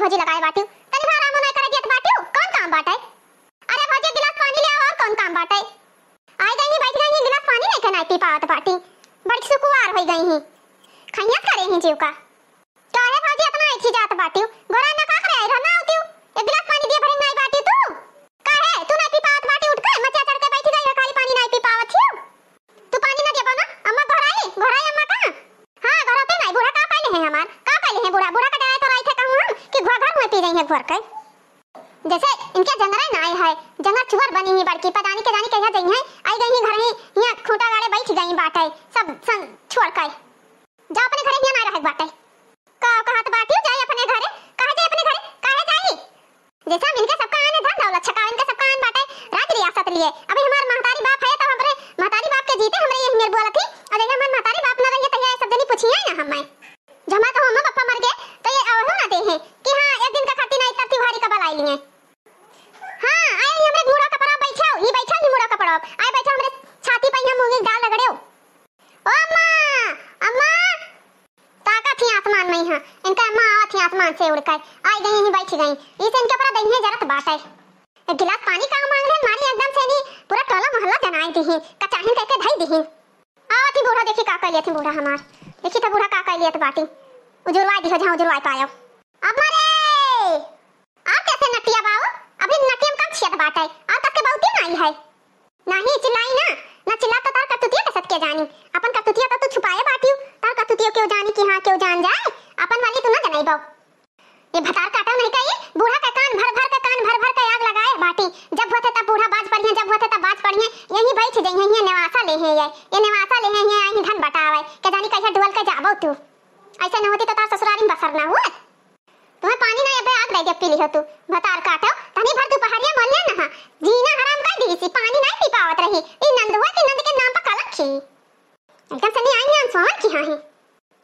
भौजी लगाए बाटी तनी भर आराम नहीं करे दियत बाटी कौन काम बाटे। अरे भौजी गिलास पानी ले आओ और कौन काम बाटे। आई गई ही बैठ गई ही गिलास पानी नहीं के नहीं पी पावत बाटी बड़ी सुकुवार हो गई ही खैयत करे ही जीव का काहे भौजी इतना ऐठी जात बाटी गोरा ना का करे रहना होती एक गिलास पानी दिए भरे नहीं बाटी तू काहे तू नहीं पी पावत बाटी उठ के मचा चढ़ के बैठ गई है खाली पानी नहीं पी पावत छी तू पानी ना देबो ना अम्मा घराई अम्मा कहां हां घर पे नहीं बूढ़ा का पहले है हमार का पहले है बूढ़ा बूढ़ा का डराए तो आई थे कहूं हम कि घर में पी रही है घर के जैसे इनके जंगरा नाई है जंगल चुवर बनी ही बड़की पता नहीं के जानी कहिया गई है आई गई ही घर ही यहां खूंटा गाड़े बैठ गई बाटे सब संग छोड़ के जा अपने घरे यहां ना रह बाटे का कहत बाटी जाए अपने घरे कहे जाए अपने घरे कहे जाई जैसा इनके सबका आने धन दौलत छका इनके सबका आन बाटे राज रियासत लिए अभी हमार महतारी बाप है तो हमरे महतारी बाप के जीते हमरे ये मेरे बोलत थी और अगर हमार महतारी बाप ना रहे तो ये सब जनी पूछिए ना हम जमा तो हम पापा मर गए तो ये आवहो ना दे हैं कि हां एक दिन का खाती नहीं करती भारी का बलाई लिए हां आए हमरे मुड़ा कपड़ा बैठाओ ये बैठा ही मुड़ा कपड़ा आए बैठा हमरे छाती पे हम मूंगी डाल लगड़े ओ अम्मा अम्मा ताकत ही आसमान में हां इनका अम्मा आवत ही आसमान से उड़ कर आई गई ही बैठ गई इस इनके ऊपर दही जरत बात है एक गिलास पानी का मांग ले मारी एकदम से नहीं पूरा टोला मोहल्ला जनाई दी कचाहिन करके धई दी आवत ही बूढ़ा देखी का कर लिए थे बूढ़ा हमार देखी तो बूढ़ा का कर लिए थे बाटी उजुरवाई दिखो जहां उजुरवाई पायो अम्मा रे आप कैसे नटिया बाऊ अभी नटियम कब छियत बाटे आप तक के बहुती नहीं है नहीं चिल्लाई ना चिल्ला तो तार कतुतिया के सत्य जानी अपन कतुतिया तो तू छुपाए बाटी तार कतुतिया क्यों जानी कि हां क्यों जान जाए अपन वाली तू ना जनाई बाऊ ये भतार काटा नहीं कहिए बूढ़ा का कान भर के आग लगाए बाटी जब होते तब बूढ़ा बाज पड़िए जब होते तब बाज पड़िए यही बैठ जाइए ये नेवासा ले है ये नेवासा ले है ये आई धन बटावे के जानी कैसे डुअल के जाबो तू ऐसे न होती तो तार ससुरारी में बसर ना हुआ तुम्हें पानी ना अबे आग लगे पी ली हो तू भतार काटो तनी भर तू पहाड़िया मोल ले ना जीना हराम कर दी सी पानी नहीं पी पावत रही ई नंदुआ के नंद के नाम पर कलंक खी एकदम से नहीं आई है सोन की हां है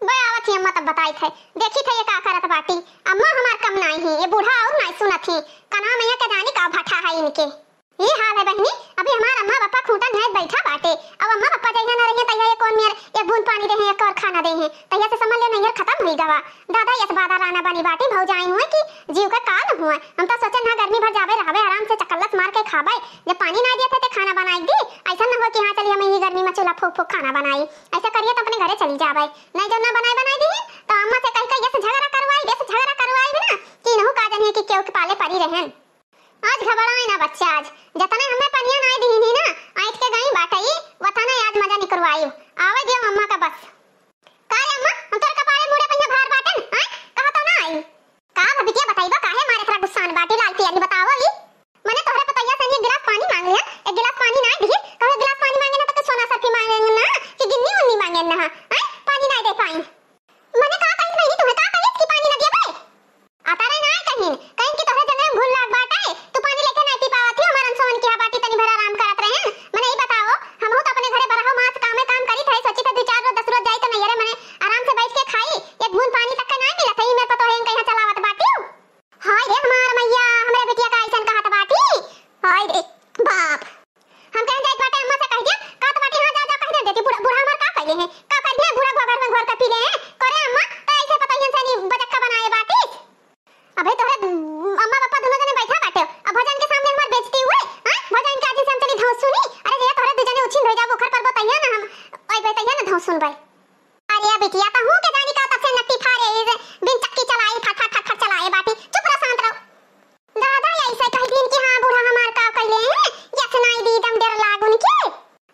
बे आवत ही अम्मा तब बताई थे देखी थे ये का करत बाटी अम्मा हमार कम नहीं है ये बूढ़ा और नहीं सुनत ही कना मैया के जानी का भाठा है इनके ये हाल है बहनी अभी हमार अम्मा पापा खूंटा में बैठा बाटे अब अम्मा पापा जइहा ना रहे तैया ये कौन मेर एक बूंद पानी दे एक और खाना दे हैं तैया से समझ ले नैयर खत्म हुई गवा दादा यस बादा राना बनी बाटी भौजाई हुए कि जीव का काल हुआ हम तो सोचन ना गर्मी भर जावे रहवे आराम से चकल्लस मार के खाबे जब पानी ना दिए थे तो खाना बनाई दी ऐसा ना हो कि हां चलिए हम ये गर्मी में चूल्हा फूक फूक खाना बनाई ऐसा करिए तो अपने घरे चली जावे नहीं जब ना बनाई दी तो अम्मा से कह के ये झगड़ा करवाई बिना कि नहु का जने कि केउ के पाले पड़ी रहन आज घबराए ना बच्चा आज जतने हमें पनिया नहीं दी ना आइट के गई बाटई वतने आज मजा निकलवाई आवे दे मम्मा का बस काहे अम्मा हम तोर कपारे मुड़े पहिया भार बाटन हैं कहा तो ना आई का भबिटिया बताइबा काहे मारे थरा गुस्सा बाटी लालती अभी बताओ ई मने तोहरे पतैया से एक गिलास पानी मांग लिया एक गिलास पानी ना दी कहे गिलास पानी मांगे ना तो सोना सरफी मांगे ना कि गिन्नी उन्नी मांगे ना हैं पानी नहीं दे पाई मने का कहीं नहीं तुम्हें का कहीं की पानी लगे बे आता रहे ना कहीं की तोहरे जगह भूल लाग बाटे तू पानी लेके नहीं पी पावत थी हमारन सोन की बाटी तनी भर आराम करत रहे मने ई बताओ हम हो तो अपने घरे बरहो मास काम करी थे सोची थे 2-4 रोज 10 रोज जाई तो नहीं रे मने आराम से बैठ के खाई एक बूंद पानी तक का नहीं मिला थई मेरे पतो है कहीं चलावत बाटी हाय रे हमार मैया हमरे बेटिया का ऐसन कहत बाटी हाय रे बाप हम कहीं जाई बाटे अम्मा से कह दिया कहत बाटी हां जा कह दे देती बूढ़ा हमार का कहले है का कर दिया बूढ़ा घर में घर का पी ले करे अम्मा तो ऐसे पतो है से नहीं बजक का बनाए बाटी अबे तोरे अम्मा पापा दोनों जने बैठा बाटे अब भजन के सामने हमार बेइज्जती हुए हां भजन के आदि से हम चली धाव सुनी अरे जे तोरे दो जने उछिन भेजा बुखार पर बताइया ना हम ओए बताइया ना धाव सुन भाई अरे बिटिया तो हूं के जानी का तब से नट्टी फारे बिन चक्की चलाई फट चलाए बाटी चुप रह शांत रहो दादा ऐसे कह दिन कि हां बूढ़ा हमार का कहले हैं या सुनाई दी दम डर लागुन की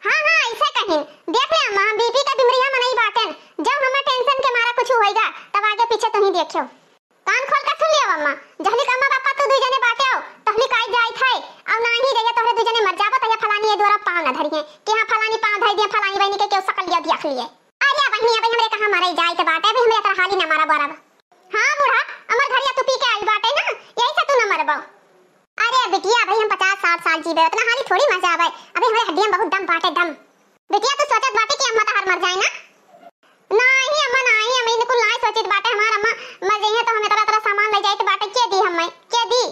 हां ऐसे कहिन देख ले अम्मा बीपी का बिमरिया मनई बाटन जब हमें टेंशन के मारा कुछ होएगा तब आगे पीछे तो ही देखियो कान खोल के सुन लियो अम्मा जहली का अम्मा पापा तू दू जने बाटे आओ तहली काई जाई थे अब नाही जइए तोरे दू जने मर जाबो त फलानी ये दोरा पाव ना धरिए कि हां फलानी पाव धर दिए फलानी बहनी के केउ सकल लिया देख लिए अरे बहनी अब हमरे कहां मरई जाई त बाटे अभी हमरे तरह हाली ना मारा बराबर हां बूढ़ा अमर घरिया तू पी के आई बाटे ना यही से तू ना मरबो अरे बिटिया भाई हम 50-60 साल जीबे उतना हाली थोड़ी मजा आवे अभी हमरे हड्डियां बहुत दम बाटे दम बिटिया तू सोचत बाटे कि अम्मा त हर मर जाए ना नहीं अम्मा नहीं हम इनको नहीं सोचित बाटे हमार अम्मा मर जाइए तो हमें तरह सामान ले जाए तो बाटे के दी हमें के दी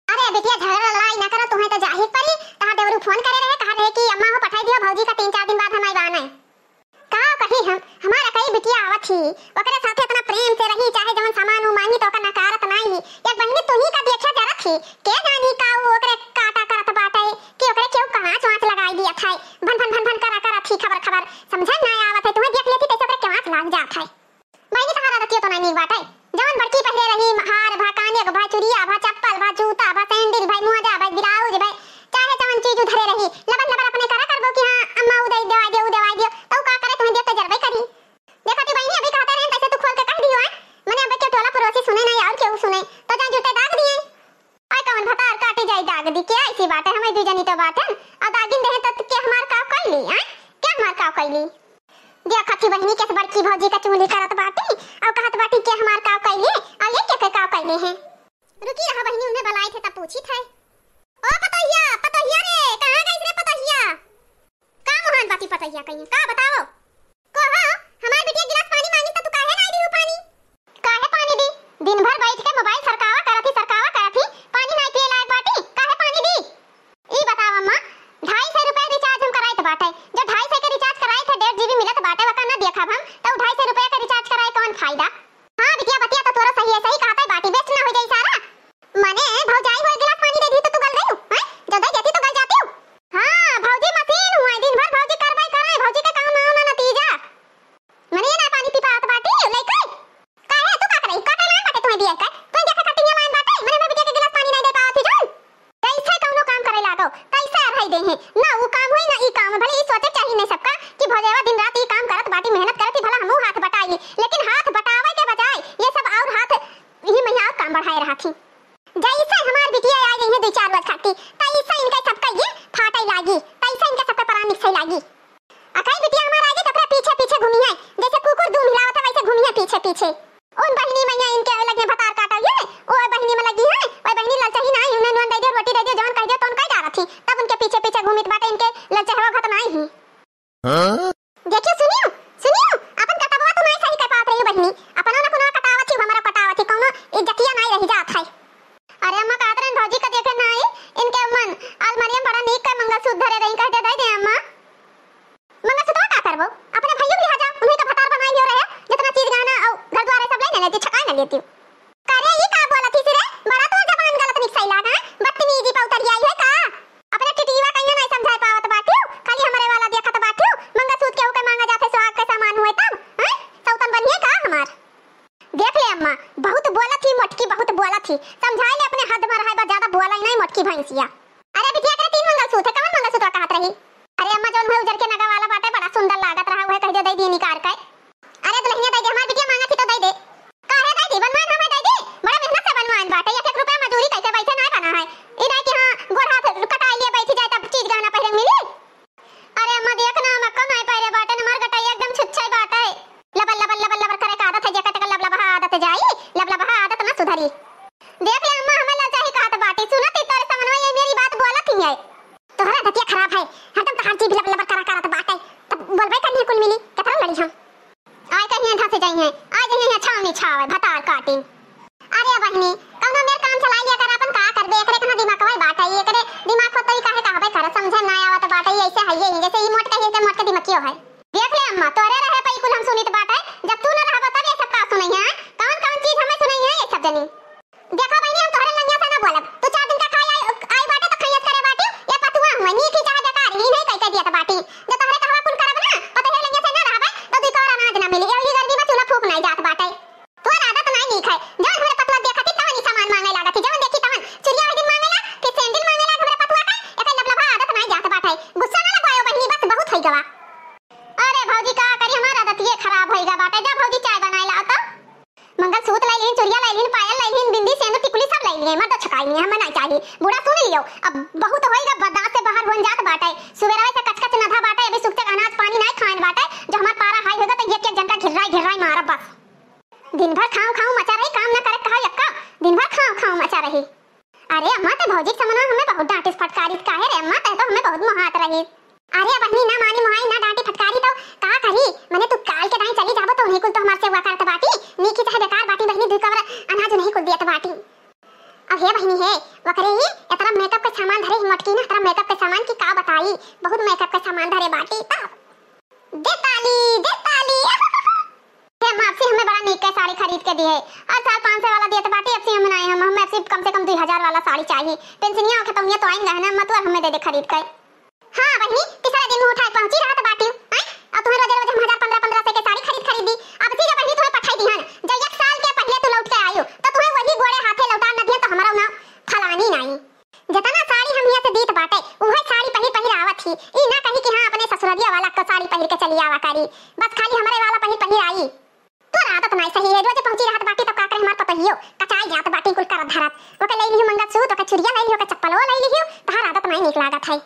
अरे बिटिया झगड़ा लड़ाई ना करो तुम्हें तो जाहिर पड़ी कहा देवरू फोन करे रहे कहा रहे कि अम्मा हो पठाई दियो भौजी का 3-4 दिन बाद हम आई बाना का कही हम हमारा कई बिटिया आवत थी ओकरे साथे इतना प्रेम से रही चाहे जवन सामान मांगी तो का नकारत नहीं बहनी तू ही का देखा जरा थी के जानी का वो ओकरे काटा करत बाटे कि ओकरे केहू कहां चोंच लगाई दिया था भन भन भन भन करा थी खबर समझ ना आवत है तुम्हें देख लेती तैसे ओकरे केवास लाग जात है बहनी तहारा रतियो तो नहीं बाटे जवन बड़की पहले रही हार भा काने को भा चुरिया भा चप्पल भा जूता भा सैंडल भाई मोजा भाई ब्लाउज भाई चाहे जवन चीज उधरे रही लबन लबर अपने करा करबो कि हां अम्मा उदय दवाई दियो तो का करे तुम्हें देख के जरबे करी देखा ती बहनी अभी कहते रहे तैसे तू खोल के कह दियो है मने अब के टोला पड़ोसी सुने नहीं और केहू सुने तो जा जूते दाग दिए आय कवन भतार काटे जाई दाग दी के ऐसी बात है हमें दुजनी तो बात है आ दागिन देहे तो के हमार का कइली हैं के हमार का कइली देखा थी बहनी के बड़की भौजी का चुगली करत बाटी और कहत बाटी के हमार का कइले और ये के का कइले हैं रुकी रहा बहनी उन्हें बुलाए थे तब पूछी थे ओ पतोहिया रे कहां गई रे पतोहिया का मोहन बाती पतोहिया कहीं का बताओ को हां हमार बिटिया गिलास पानी मांगी तो तू काहे ना दी पानी काहे पानी दी दिन भर बैठ के मोबाइल सरकावा करती पानी नहीं पिए लायक बाटी काहे पानी दी ई बताओ अम्मा 250 रुपए रिचार्ज हम कराए थे बाटे जो 250 के रिचार्ज कराए थे 1.5 जीबी मिलत बाटे वका ना देखा हम तो 250 रुपए का रिचार्ज कराए कौन फायदा हां बिटिया बतिया तो तोरा सही है सही कहता है बाटी वेस्ट ना हो जाई सारा माने भौजाई हो गिलास पानी दे दी तो तू गल गई हैं जो दे देती तो गल जाती हूं हां भौजी मशीन हुआ दिन भर भौजी करवाई कराए भौजी का काम ना नतीजा मने ना पानी पी पात बाटी लेके काहे तू का करई काटे लान बाटे तुम्हें दिए का तू देखा कटिंग लान बाटे मने मैं बिटिया के गिलास पानी नहीं दे पावत थी जोन कैसे कौनो काम करे लागो कैसे रही दे हैं ना वो काम हुई ना ई काम भले ई सोचे चाहिए नहीं सबका कि भौजेवा दिन रात ई काम करत बाटी मेहनत करती भला हमहु हाथ बटाई लेकिन हाथ बटावे के बजाय ये सब और हाथ ही महिया और काम बढ़ाए रहा थी जैसे हमार बिटिया आ गई है 2-4 वर्ष खाती तैसे इनका सबका ये फाटे लागी तैसे इनका सबका परान निकसे लागी अकई बिटिया हमार आगे तो पीछे पीछे घूमी है जैसे कुकुर दूध मिलावत है वैसे घूमी है पीछे पीछे उन बहनी मैया इनके लगे भतार काटा ये ओ बहनी में लगी है ओए बहनी ललचा ही ना उन्हें नन दे दे रोटी दे दे जवन कह दे तोन कह जा रही थी तब उनके पीछे पीछे घूमित बाटे इनके ललचा हवा खत्म आई ही देखियो सुनियो अपन कटावा तो नहीं सही कह पात रही बहनी अपन ना कोनो कटावा थी हमारा कटावा थी कोनो इज्जतिया नहीं रही जात है अरे अम्मा कातरन भौजी का देखे ना आई इनके मन अलमारिया बड़ा नीक का मंगलसूत्र धरे रही कह दे अम्मा मंगलसूत्र का करबो अपने भैया भी आ जा उन्हें का भतार बनाई हो रहे जितना चीज गाना और घर द्वार सब ले लेती छकाई ना लेती करे ये का बोला थी रे बड़ा तो जबान गलत निकसई लागा बदतमीजी पे उतर आई है का अपने टिटिवा कहियो नहीं समझा पावत बाटी खाली हमारे वाला देखत बाटी मंगलसूत्र के ऊपर मांगा जाते सुहाग का सामान हुए तब हैं सौतन बनिए का हमार देख ले अम्मा बहुत बोला थी मोटकी बहुत बोला थी समझाई ले अपने हद में रहे बा ज्यादा बोला ही नहीं मोटकी भैंसिया अरे बिटिया के 3 मंगलसूत्र कौन मंगलसूत्र कहत रही अरे अम्मा जोन है उजर के नगा वाला बाटे बड़ा सुंदर लागत रहा है कह दे दी निकाल के अरे दुल्हनिया दे दे हमार बिटिया मांगा थी तो दे दे काहे दे दी बनवान हमें दे दे बड़ा मेहनत से बनवान बाटे 1 रुपया मजदूरी कैसे वैसे नहीं बना है ई नहीं कि हां गोड़ हाथ कटाई लिए बैठी जाए तब चीज गाना पहले मिली अरे अम्मा देखना मक्का नहीं पहले बाटे न मार कटाई एकदम छुच्छाई बाटे लबल करे का आदत है जकत का लबलबा आदत जाई लबलबा आदत ना सुधरी देख ले अम्मा हमें ललचा ही कहत बाटी सुनत तोरे समनवा ये मेरी बात बोलत ही है तोहरा दतिया खराब है हरदम तो हर चीज लबलबा करा बाटे तब बोलबे करनी कुल मिली कतरा लड़ी हम आय कहीं ढा से जाई है आज नहीं छावनी छावे भतार काटी अरे बहनी कौनो मेर काम चलाई लिया कर अपन का करबे एकरे कना दिमाग कवाई बाटा ये करे दिमाग को तो ही काहे कहबे कर समझे ना आवत बाटा ऐसे है ये जैसे ई मोट कहे के मोट के दिमाग क्यों है देख ले अम्मा तोरे रहे पई कुल हम सुनित बाटा जब तू ना रहबा तब ये सब का सुनई है कौन चीज हमें सुनई है ये सब जनी देखा बहनी हम तोरे लंगिया से ना बोलब तू 4 दिन का खाई आई बाटा तो खैयत करे बाटी ये पतुआ हुआ नी की चाह बेकार ही नहीं कह दिया बाटी जो तोरे कहवा कुल करब ना पता है लंगिया से ना रहबे तो तू का अनाज ना मिली एही गर्मी में चूल्हा फूक नहीं जात बाटे तो आदत नहीं नीक है जौन हमरे पतुआ देखती तवन सामान मांगे लागत जौन देखी तवन चुरिया एक दिन मांगेला फिर सैंडल मांगेला हमरे पतुआ का एका लबलबा आदत नहीं जात बाटे गुस्सा ना लगायो बहनी बस बहुत होई गवा अरे भौजी का करी हमारा आदत ये खराब होई गा बाटे जा भौजी चाय बनाई ला तो मंगलसूत्र लाई लेन चुरिया लाई लेन पायल लाई लेन बिंदी सेंदूर टिकुली सब लाई लिए मत छकाई नहीं हम नहीं चाहिए बुरा सुन लियो अब बहुत होएगा बर्दाश्त से बाहर बन जात बाटे सुबेरा से कचकच नधा बाटे अभी सुख तक अनाज पानी नहीं खान बाटे जो हमार पारा हाई होगा तो एक जन का घिरराई मारा बस दिन भर खाऊं मचा रही काम ना करे कहा यक्का दिन भर खाऊं मचा रही अरे अम्मा ते भौजी समना हमें बहुत डांटिस फटकारी काहे रे अम्मा ते तो हमें बहुत मोहात रही अरे बहनी ना मानी मोहाई ना डांटी फटकारी तो का करी मने तू काल के दाई चली जाबो तो नहीं कुल तो हमार से हुआ करत बाटी नीकी चाहे बेकार बाटी बहनी दुई कवर अनाज नहीं कुल दियत बाटी अब हे बहनी है वकरे ही इतना मेकअप का सामान धरे मटकी ना इतना मेकअप का सामान की का बताई बहुत मेकअप का सामान धरे बाटी तब दे ताली हे माफी हमें बड़ा नीक का साड़ी खरीद के दी है और 400-500 वाला दिया तो बाटी अब से हम आए हम, हमें सिर्फ कम से कम 2000 वाला साड़ी चाहिए। पेंशनिया हो खत्म तो आएंगे ना, मत और हमें दे दे खरीद कर। हां बहनी, तीसरा दिन उठाए पहुंची रहा तो बाटी हैं। अब तुम्हें रोज रोज हम 1000 1500 से के साड़ी खरीदी। अब सीधे बहनी तुम्हें पठाई दी हन, जब 1 साल के पहले तू लौट के आयो तो तुम्हें वही गोड़े हाथे लौटा न दिया तो हमारा ना फलानी नहीं। जितना साड़ी हम यहाँ से दीत बाटे वह साड़ी पहिर आवत ही, ई ना कही कि हां अपने ससुरदिया वाला का साड़ी पहिर के चली आवा करी, बस खाली हमारे वाला पहिर आई। तो आदत नहीं सही है, रोज पहुंची रहत बाटी तब का करे हमार पतहियो कचाई जात बाटी कुल करत धरत ओके ले लियो मंगलसूत्र ओके चूड़िया ले लियो ओके चप्पलो ले लियो, तहार आदत नहीं निक लागत है।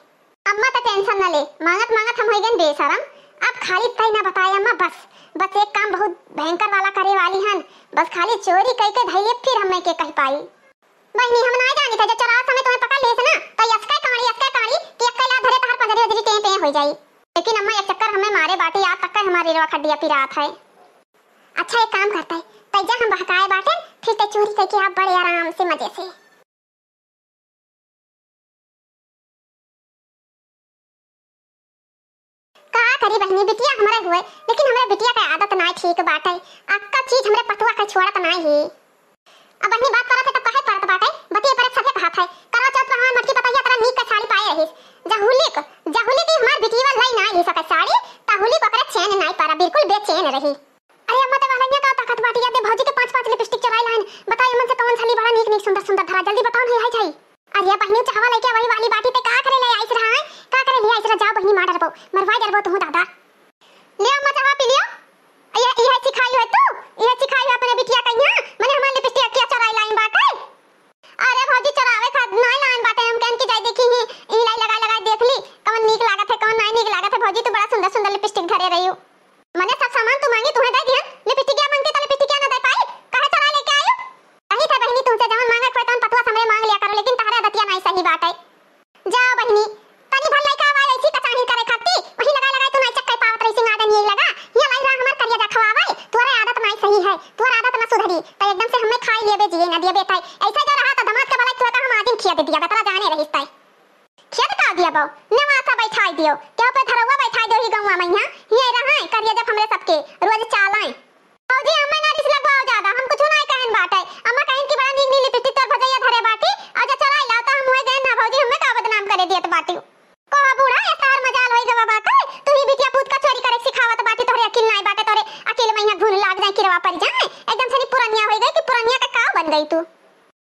अम्मा तो टेंशन न ले, मांगत मांगत हम हो गए बेशरम। अब खाली तई ना बताया अम्मा, बस एक काम बहुत भयंकर वाला करे वाली हन, बस खाली चोरी कई के धइले फिर हमें के कह पाई। बहनी हम ना जानी था, जब चोरा समय तुम्हें पकड़ लेस ना तो यसके काड़ी कि अकेला धरे तहार पजरे उजरी टे हो जाई। लेकिन अम्मा एक चक्कर हमें मारे बाटी आज तक हमारी रवा खड्डिया पिरात है। अच्छा एक काम करता है, तैजा हम बहकाए बाटे फिर ते चोरी करके आप बड़े आराम से मजे से। का करी बहनी, बिटिया हमारे हुए लेकिन हमारे बिटिया का आदत ना ठीक बाटे, अक्का चीज हमरे पतवा का छोड़त ना ही। अब बहनी बात करत है तब काहे करत बाटे, बतिए पर सभे कहत है करा चौथ पर हमार मटकी पतैया तरह नीक का साड़ी पाए रहिस। जहुली की हमार बिटिया लई ना ही सके साड़ी, ताहुली को करे चैन नहीं पारा, बिल्कुल बेचैन रही। अरे अम्मा ते वाला का ताकत बाटी याद भौजी के 5-5 लिपस्टिक चराई लाइन, बताइए मन से कौन साली बड़ा नीक सुंदर सुंदर धरा, जल्दी बताओ नहीं है जाई। अरे बहनी चाहवा लेके वही वाली बाटी पे का करे ले आइस रहा है, का करे ले आइस रहा, जा बहनी मार डरबो मरवा डरबो तू दादा। ले अम्मा चाहवा पी लियो, यह सिखाई है तू, यह सिखाई है अपने बिटिया कन्या माने हमार लिपस्टिक क्या चराई लाइन बाटे। अरे भौजी चरावे खा नहीं लाइन बाटे, हम कहन की जाई देखी ही ई लाई लगा देख ली कौन नीक लागत है कौन नहीं नीक लागत है। भौजी तू बड़ा सुंदर सुंदर लिपस्टिक धरे रही हो, मने सब सामान तू मांगी तुम्हें दे दिया, लिपस्टिक क्या मांगती तो लिपस्टिक क्या ना दे पाई, काहे चरा लेके आयो। कही था बहनी तुमसे जवन मांगा कोई तवन पतवा हमरे मांग लिया करो, लेकिन तारा दतिया नहीं सही बात है। जाओ बहनी तनी भल लइका आवा ऐसी कचाही करे खाती वही लगा तू नहीं चक्कर पावत रही सिंगाड़ा नहीं लगा ये लाई रहा हमार करिया जा खवावे, तोरे आदत नहीं सही है, तोर आदत ना सुधरी तो एकदम से हमें खाई लेबे जिए ना दिए बेटा। ऐसा जो रहा तो दमाद के वाला तोरा हम आदिम खिया दे दिया बेटा जाने रहिस तय खिया बता दिया बो नवासा बैठाई दियो क्या पे धरवा बैठाई दो ही गौवा मैया ये रहा करिया जब हमरे सबके रोज चालाए। भौजी हमें ना रिस लगवाओ ज्यादा, हम कुछ नहीं कहन बाटे, अम्मा कहन की बड़ा नीक नीक लिपस्टिक तर भजैया धरे बाटी और जो चराई लाता हम होए गए ना भौजी हमें का बदनाम करे दियत बाटी। कोहा बूढ़ा ये तार मजाल होई गवा बाटे, तू ही बिटिया पूत का चोरी करे सिखावत बाटी, तोरे अकिल नहीं बाटे, तोरे अकेले मैया घुन लाग जाए किरवा पर जाए एकदम से पुरानिया हो गई कि पुरानिया का का बन गई तू।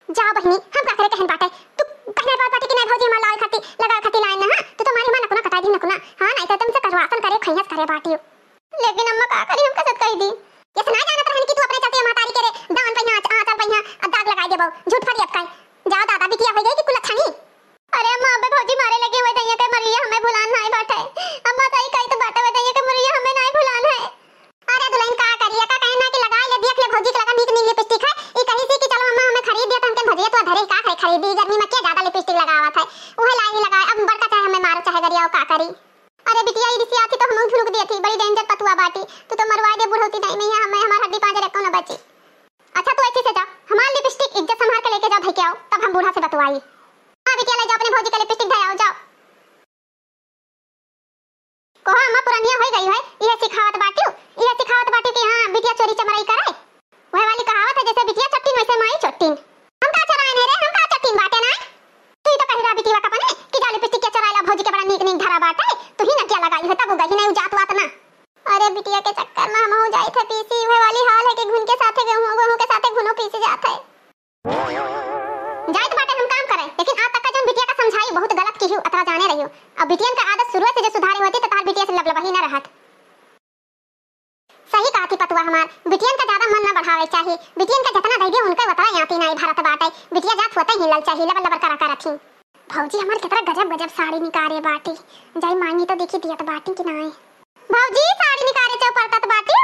जा बहनी हम का करे कहन बाटे, तू कहने बात बाटी कि नहीं भौजी हमार लाल खाती लाइन ना तू तो मारी मां नकुना कटा दी नकुना हां नहीं तो तुमसे करवासन करे खैयस करे बाटी। लेकिन अम्मा का करी हम कसत कह दी ये सुना जानत रहन कि तू अपने चलते मातारी करे दान पहिया आचल पहिया दाग लगा देबो झूठ फरियत काय जा दादा बिटिया हो गई कि कुल अच्छा नहीं। अरे अम्मा अबे भौजी मारे लगे हुए दैया के मरिया हमें भुलान नहीं बाटे, अम्मा ताई कई तो बाटे दैया के मरिया हमें नहीं भुलान है। अरे दुल्हन का करिया का कहना कि लगा ले देख ले भौजी के लगा नीक नीक लिपस्टिक है ई कही सी कि चलो अम्मा हमें खरीद दिया तो हमके भजिया तो धरे का करे खरीदी गर्मी में क्या ज्यादा लिपस्टिक लगावत है ओहे लाई लगाए अब बड़का चाहे हमें मारो चाहे गरिया का करी। अरे बिटिया ई दिसी आती तो हम झुनुक दी थी बड़ी डेंजर पतुआ बाटी, तू तो मरवा दे बुढ़ौती नहीं में हमें हमार हड्डी पांजरे को न बची। अच्छा तू ऐसे से जा हमार लिपस्टिक इज्जत संभाल के लेके जाओ धके आओ तब हम बूढ़ा से बतवाई। हां बिटिया ले जाओ अपने भौजी का लिपस्टिक धरे आओ जाओ। कोहा अम्मा पुरानिया हो गई है ये सिखावत बाटी कि हां बिटिया चोरी चमराई करे, वह वाली कहावत है जैसे बिटिया चट्टीन वैसे माई चट्टीन। हम का चराए रे हम का चट्टीन बाटे ना तू तो कहिरा बिटिया का पने कि जा लिपस्टिक के चराइला भौजी के बड़ा नीक नीक धरा बाटे तू ही ना क्या लगाई है तब गई नहीं उजात वात ना। अरे बिटिया के चक्कर में हम हो जाई थे पीसी वह वाली हाल है कि घुन के साथे गेहूं के साथे घुनो पीसी जात है। जाए तो बाटे हम काम करें लेकिन आज तक का जो बिटिया का समझाई बहुत गलत की हूं अतरा जाने रही हूं, अब बिटियन का आदत शुरू से जो सुधारी होती तो तार बिटिया से लबलबही ना रहत। सही कहा थी पतुआ हमार बिटियन का ज्यादा मन ना बढ़ावे चाहिए, बिटियन का जितना धैर्य उनका उतना याती नहीं भारत बाटे, बिटिया जात होते ही लल चाहिए लबल लबल करा करत थी। भौजी हमार कितना गजब गजब साड़ी निकारे बाटी जाई मांगी तो देखी दिया तो बाटी कि ना भौजी साड़ी निकारे चौपड़ता तो बाटी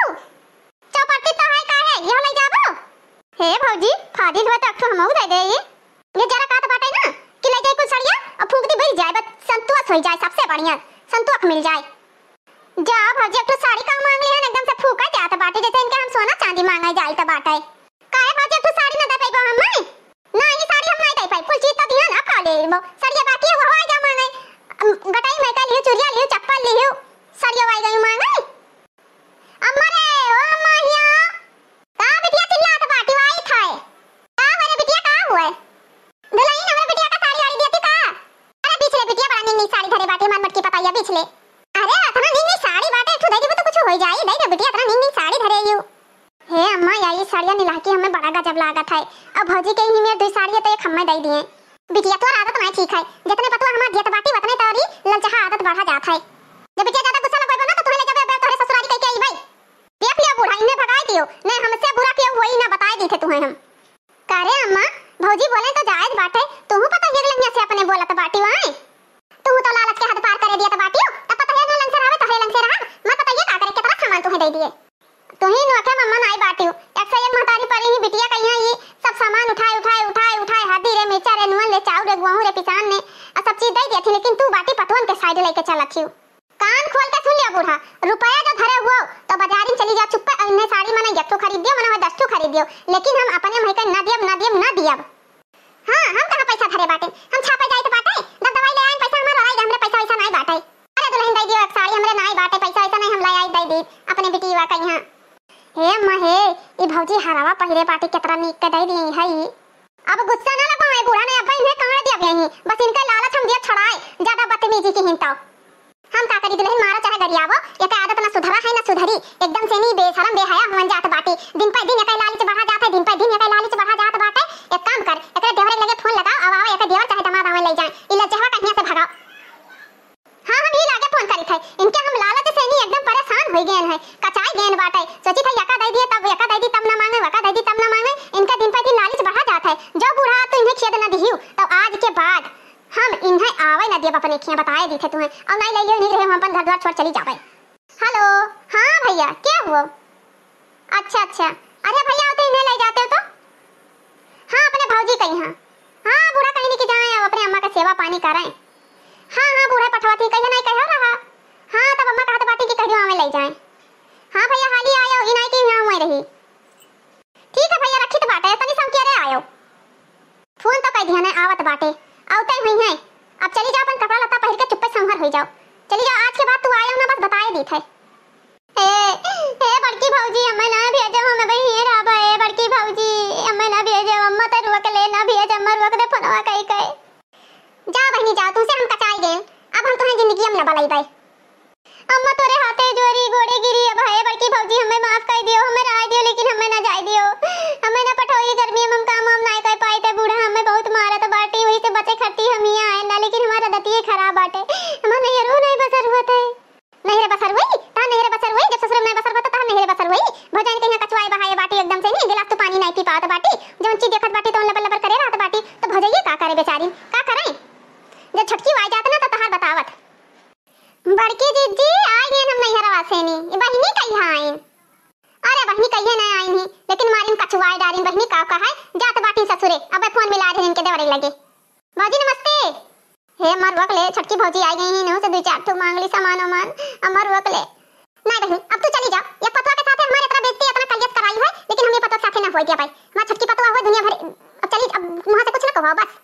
चौपड़ती तो है का है ये ले जाबो हे भौजी फादी हुआ तो अक्टो हमऊ दे दे ये जरा का तो बाटे ना कि ले जाए कुछ सड़िया और फूंक दी भर जाए बस संतोष हो जाए सबसे बढ़िया संतोष मिल जाए। जा भौजी एक तो साड़ी का मांग लिया एकदम से फूका जाता बाटे जैसे इनके हम सोना चांदी मांगा जाए तो बाटे काहे भौजी एक तो साड़ी ना दे पाई हम नहीं ये साड़ी हम नहीं दे पाई कुल चीज तो ध्यान आप खा ले सड़िया बाकी वो हो जा मांगे गटाई में का लियो चुरिया लियो चप्पल लियो सड़िया वाई गई मांगे अम्मा रे ओ अम्मा हिया का बिटिया चिल्ला तो बाटी वाई थाए का हरे बिटिया का आई दई रे बिटिया इतना नींद नींद साड़ी धरे यू। हे अम्मा यही साड़ियां निला के हमें बड़ा गजब लागत है। अब भौजी के ही मेरे दो साड़ी तो एक हमें दई दिए। बिटिया तो आदत नहीं ठीक है, जितने पतवा हमार दियत बाटी उतने तोरी ललचहा आदत बढ़ा जात है। जब बिटिया ज्यादा गुस्सा लगवाई ना तो तुम्हें ले जाबे तोरे ससुरारी कह के आई भाई। देख लियो बूढ़ा इन्हें भगाई दियो, नहीं हमसे बुरा किया हुआ ही ना बताए दी थे तुम्हें हम। करे अम्मा भौजी बोले तो जायज बात है, तू पता है लंगिया से अपने बोला तो बाटी वाए। तू तो लालच के हद पार करे दिया तो बाटियो, तब पता है ना लंग से रहा तो है लंग से रहा। मत पता ये का करे कितना सामान तुम्हें दे दिए। तुही नोखे मम्मा नाई बाटियो, एक से एक महतारी पड़ी ही बिटिया कहिया ये सब सामान उठाए हदी रे मिर्चा रे नुन ले चाउ रे गुआहू रे पिसान ने आ सब चीज दे दी थी, लेकिन तू बाटी पतवन के साइड लेके चलत थी। कान खोल के सुन लिया बूढ़ा, रुपया जो धरे हुआ तो बाजारी चली जा चुप पे इन्हें साड़ी मने एक तो खरीद दियो मने 10 तो खरीद दियो, लेकिन हम अपने मही के ना दियब। हां हम कहां पैसा धरे बाटे, हम छापे जाए तो बाटे जब दवाई ले आए पैसा हमारा आई हमरे पैसा वैसा नहीं बाटे। अरे दुल्हन दे दियो एक साड़ी हमरे नहीं बाटे, पैसा वैसा नहीं हम लाई आई दे दी अपने बिटिया का यहां। हे अम्मा हे ई भौजी हरावा पहिरे पाटी केतरा नीक के दे दी है। अब गुस्सा ना लगाओ बूढ़ा ने अब इन्हें कहां दिया यही, बस इनका लालच हम दिया छड़ाए ज्यादा बदतमीजी की हिंताओ। हम का करी दुल्हन मारा चाहे गरियावो, ये का आदत ना सुधरा है ना सुधरी, एकदम से नहीं बेशरम बेहया होन जात बाटी। दिन पे दिन ये लालच बढ़ा जात है, दिन पे दिन ये लालच बढ़ा जात बाटे। एक काम कर एकरे देवरे लगे फोन लगाओ, अब आओ एक देवर चाहे दमाद आवे ले जाए, इला जहवा कहिया से भगाओ। हां हम ही लागे फोन करी थे, इनके हम लालच से नहीं एकदम परेशान हो गए हैं, कचाई गेन बाटे। सोची था यका दे दिए तब यका दे दी तब ना मांगे, वका दे दी तब ना मांगे, इनका दिन पे दिन लालच बढ़ा जात है। जो बूढ़ा तो इन्हें खेद ना दिहियो तो आज के बाद हम इन्हें आवे ना दिए अपने खिया बताए दी थे तुम्हें, और नहीं ले लियो नहीं रहे हम अपन घर द्वार छोड़ चली जावे। हेलो हां भैया क्या हुआ? अच्छा अरे भैया तो इन्हें ले जाते हो तो? हां अपने भौजी कहीं हां बूढ़ा कहीं नहीं कि जाए अपने अम्मा का सेवा पानी करें। हां बूढ़ा पठवाती कहीं नहीं कह रहा। हां तब अम्मा कहत बाटी कि कहियो आवे ले जाए। हां भैया हाली आयो ई नहीं कि हां मैं रही। ठीक है भैया रखी तो बाटे तनी सम के रे आयो। फोन तो कह दिया ना आवत बाटे आवते हुई है। अब चली जाओ अपन कपड़ा लता पहन के चुप्पे संभर हो जाओ, चली जाओ आज के बाद तू आयो ना बस बताए दी थे। ए बड़की भौजी अम्मा ना भेजो हमें भाई ये राबा है बड़की भौजी अम्मा ना भेजो, अम्मा तो रुक ले ना भेज अम्मा रुक दे फोनवा कई जा बहनी जा तुमसे हम कचाई गए, अब हम तुम्हें जिंदगी हम न बलाई बाई। अम्मा तोरे हाथे जोरी गोड़े गिरी, अब है बड़की भौजी हमें माफ कर दियो, हमें राय दियो लेकिन हमें ना जाय दियो, हमें ना पठोई गर्मी में हम काम हम नहीं कर पाए थे। बूढ़ा हमें बहुत मारा तो बाटी वही से बचे खट्टी हम ही आए ना, लेकिन हमारा दतिये खराब बाटे, हमारा नहरो नहीं बसर होता है। नहरे बसर हुई ता नहरे बसर हुई, जब ससुर में बसर होता ता नहरे बसर हुई। भजन के कचवाए बहाए बाटी एकदम से नहीं गिलास तो पानी नहीं पी पात बाटी, जौन चीज देखत बाटी तो लबर लबर करे रहत बाटी, तो भजइए का करे बेचारी का करें। जब छटकी आ जात ना तो तहार बतावत बड़की जीजी आई हैं हम नहीं हरवा से नहीं बहनी कहिया आई। अरे बहनी कहिए ना आई नहीं, लेकिन मारी कछुआए डारी बहनी का है जात बाटी ससुरे। अब फोन मिला रहे इनके देवरे लगे। भौजी नमस्ते। हे अमर वक ले छटकी भौजी आई गई हैं, से 2-4 ठो मांग ली सामान अमर वक ले। नहीं बहनी अब तू चली जा, ये पतवा के साथ हमारे इतना बेइज्जती इतना कलियत कराई है, लेकिन हम ये पतवा के साथ ना हो गया भाई। मां छटकी पतवा हो दुनिया भर, अब चली अब वहां से कुछ ना कहो बस।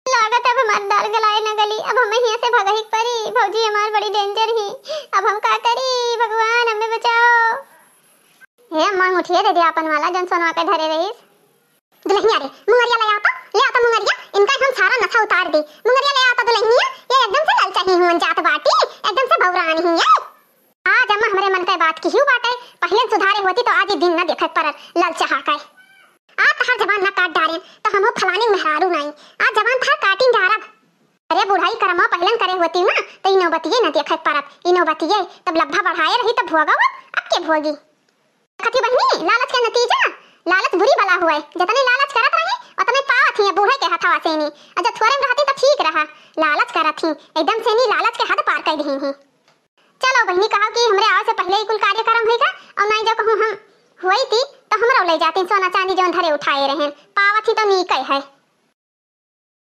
लागत अब हमार दाल गलाए न गली, अब हमें यहाँ से भगही परी। भौजी हमार बड़ी डेंजर ही, अब हम का करी भगवान हमें बचाओ। हे अम्मा उठिए दे दिया अपन वाला जन सोनवा के धरे रहीस। दुल्हनिया रे मुंगरिया ले आता मुंगरिया, इनका हम सारा नशा उतार दी। मुंगरिया ले आता दुल्हनिया, ये एकदम से ललचाही हुन जात बाटी, एकदम से भौरानी ही है। आज अम्मा हमरे मन के बात की ही बाटे, पहले सुधारे होती तो आज ही दिन न देखत परत ललचा का। आज तहार जबान ना काट डारे तो हमो फलानी मेहरारू नहीं, आज जबान था काटिन डारब। अरे बुढ़ाई करमा पहलन करे होती ना तो इनो बतिये न देखत परत, इनो बतिये तब लब्भा बढ़ाए रही तब भोगा अब के भोगी। कथी बहनी लालच के नतीजा, लालच बुरी बला हुआ है, जितने लालच करत रही उतने पावत ही बूढ़े के हथवा से नहीं। जब थोड़े में रहती तो ठीक रहा, लालच करत ही एकदम से नहीं लालच के हद पार कर दी ही। चलो बहनी कहा कि हमरे आवे से पहले ही कुल कार्यक्रम होइगा, और नहीं जो कहूं हम हुई थी तो हमरा ले जाती सोना चांदी जोन धरे उठाए रहन पावत ही तो नी कह है।